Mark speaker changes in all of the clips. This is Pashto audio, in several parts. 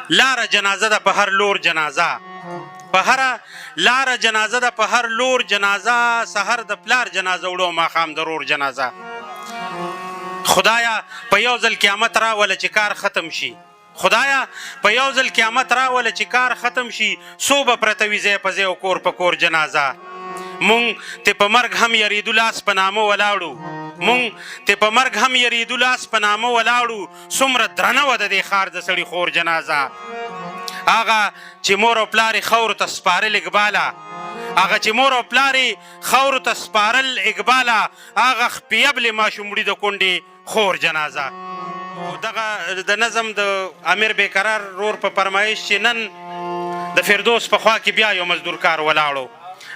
Speaker 1: لاره جنازه ده په هر لور جنازه، په هر لاره جنازه ده په هر لور جنازه، سحر د پلار جنازه وړو ماښام د رور جنازه. خدایا په یو ځل قیامت راوله چې کار ختم شي، خدایا په یو ځل قیامت راوله چې کار ختم شي، څو به پرته وي ځای په ځای او کور په کور جنازه. مونږ ته په مرګ هم یریدو لاس په نامه ولاړو، مونږ ته په مرګ هم یریدو لاس په نامه ولاړو، څومره درنه وه د دې ښار د سړي خور جنازه. هغه چې مور او پلار یې خاورو ته سپارل اقباله، هغه چې مور او پلار یې خاورو ته سپارل اقباله، هغه خپیبلې ماشوم وړي د کونډې خور جنازه. دغه د نظم د امیر بیقرار رور په فرمایش چې نن د فردوس په خوا کې بیا یو مزدور کار ولاړو،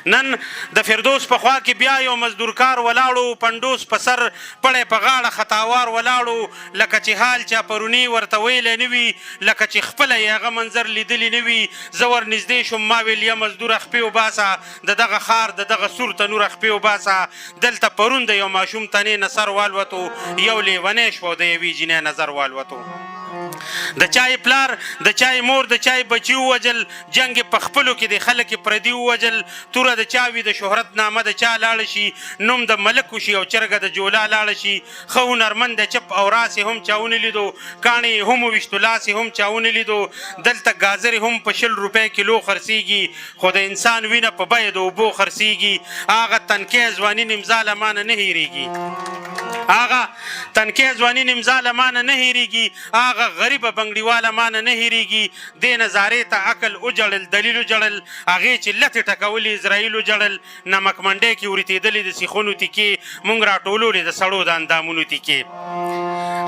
Speaker 1: نن د فردوس په خوا کې بیا یو مزدور کار ولاړو، پنډوس په سر پړی په غاړه خطاوار ولاړو، لکه چې حال چا پرونی ورته ویلی نه وي، لکه چې خپله یې هغه منظر لیدلی نه وي. زه ور نږدې شوم ما ویل یا مزدوره خپې وباسه، د دغه ښار د دغه سور تنوره خپې وباسه. دلته پرون د یو ماشوم تنې نه سر والوتو، یو لیونی شو د یوې جینۍ نظر والوتو. د چای پلار د چای مور د چای بچي ووجل، جنګ په خپلو کې د خلک پردي ووجل. توره د چا وي د شهرت نامه د چا لاړه شي، نوم د ملک وشي او چرګه د جولا لاړه شي. ښه هنرمند د چپ او راس یې هم چا ونه لیدو، کاڼې هم وویشتو لاس یې هم چا ونه لیدو. دلته ګازرې هم په 20 روپۍ کیلو خرڅېږي، خو د انسان وینه په بیه د اوبو خرڅېږي. هغه تنکۍ ځواني نیمزا له مانه نه هېرېږي، هغه تنکۍ ځواني نیمزا له مانه نه هېرېږي، هغه غریبه بنګړیواله مانه نه هېرېږي. دې نظارې ته عقل وجړل دلیل وجړل، هغې چې لتې ټکولې اسرائیل وجړل. نمک منډۍ کې ورتېدلې د سیخونو تیکې، موږ راټولولې د سړو د اندامونو تیکې.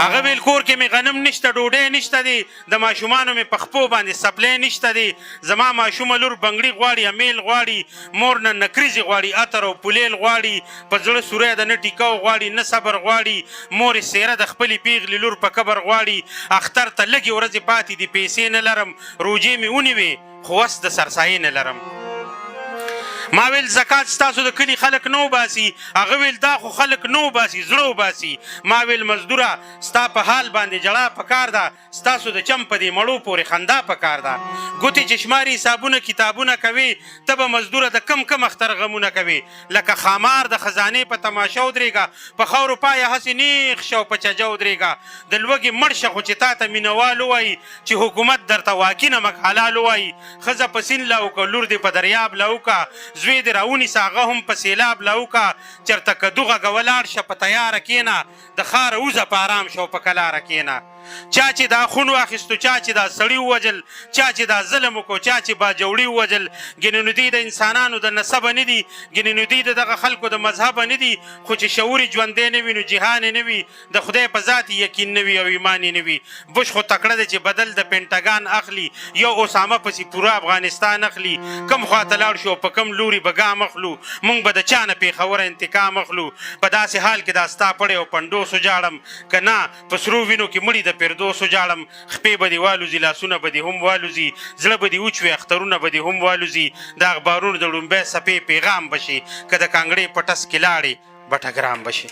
Speaker 1: هغه ویل کور کې مې غنم نشته، ډوډۍ نشته دی، د ماشومانو مې په خپو باندې سپلی نشته دی. زما ماشومه لور بنګړي غواړي، امیل غواړي، مور نه نکریزې غواړي، عطر او پولیل غواړي. په زړه سوری د نه ټیکاو غواړي نه صبر غواړي. مور یې څېره د خپلې پیغلې لور په قبر غواړي. اختر ته لږې ورځې پاتې دي، پیسې نه لرم، روجې مې ونیوې خو وس د سرسایې نه لرم. ما ویل زکات ستاسو د کلي خلک نه وباسي، هغه ویل دا خو خلک نه وباسي زړه وباسي. ما ویل مزدوره ستا په حال باندې جړا پکار ده، ستاسو د چم په دې مړو پورې خندا پکار ده. ګوتې چې شماري حسابونه کتابونه کوي، ته به مزدوره د کم کم اختر غمونه کوي. لکه خامار د خزانې په تماشه ودرېږه، په خاورو پایه هسې نیغ شه او په چجه ودرېږه. د لوږې مړ شه خو چې تا ته مینهوال ووایي، چې حکومت درته واقعي نمک حلال ووایي. ښځه په سیند لا وکړه، لور دې په دریاب لا وکړه، زوی دې راونیسه هغه هم په سیلاب لا وکړه. چېرته کدو غږه ولاړ شه په تیاره کښېنه، د ښاره وځه په ارام شه او په کلاره کښېنه. چا چې دا خون واخیستو، چا چې دا سړي ووجل، چا چې دا ظلم وکړو، چا چې باجوړي ووجل. ګینې نو دوی د انسانانو د نسبه نه دي، ګینې نو دوی د دغه خلکو د مذهبه نه دي. خو چې شعور یې ژوندی نه وي نو جهان یې نه وي، د خدای په ذات یقین نه وي او ایمان یې نه وي. بش خو تکړه دی چې بدل د پینټاګان اخلي، یو اسامه پسې پوره افغانستان اخلي. کم خواته لاړ شو په کم لوري به ګام اخلو، موږ به د چا نه پېښوره انتقام اخلو. په داسې حال کې دا ستا پړی او پنډوس وجاړم، که نه په سرو وینو کې مړي د فردوس وجاړم. خپې به دې والوځي، لاسونه به دې هم والوځي، زړه به دې وچ وي، اخترونه به دې هم والوځي. د اخبارونو د لومبۍ څپې پیغام به شي، که د کانګړې په ټس کې لاړې بټه ګرام به شي.